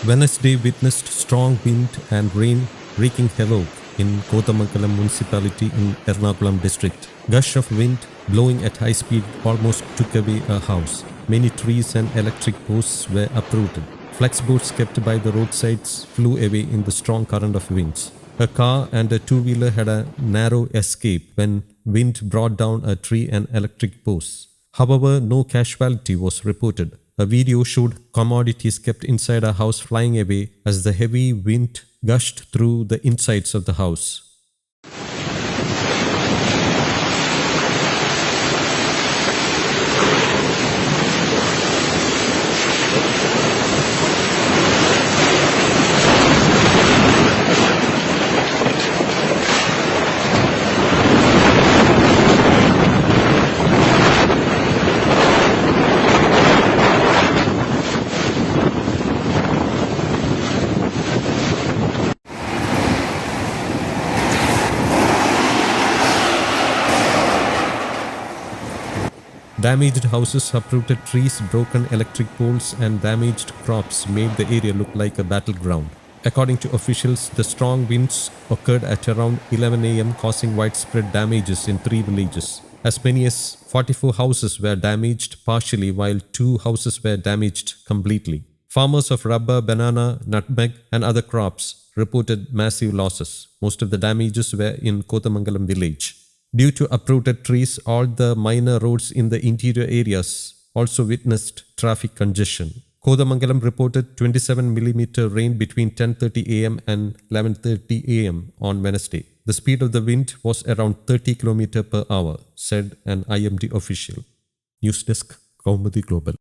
Wednesday witnessed strong wind and rain wreaking havoc in Kothamangalam municipality in Ernakulam district. Gush of wind blowing at high speed almost took away a house. Many trees and electric posts were uprooted. Flex boards kept by the roadsides flew away in the strong current of winds. A car and a two-wheeler had a narrow escape when wind brought down a tree and electric posts. However, no casualty was reported. A video showed commodities kept inside a house flying away as the heavy wind gushed through the insides of the house. Damaged houses, uprooted trees, broken electric poles, and damaged crops made the area look like a battleground. According to officials, the strong winds occurred at around 11 am, causing widespread damages in 3 villages. As many as 44 houses were damaged partially, while 2 houses were damaged completely. Farmers of rubber, banana, nutmeg, and other crops reported massive losses. Most of the damages were in Kothamangalam village. Due to uprooted trees, all the minor roads in the interior areas also witnessed traffic congestion. Kothamangalam reported 27 mm rain between 10:30 am and 11:30 am on Wednesday. The speed of the wind was around 30 km per hour, said an IMD official. News Desk, Kaumudy Global.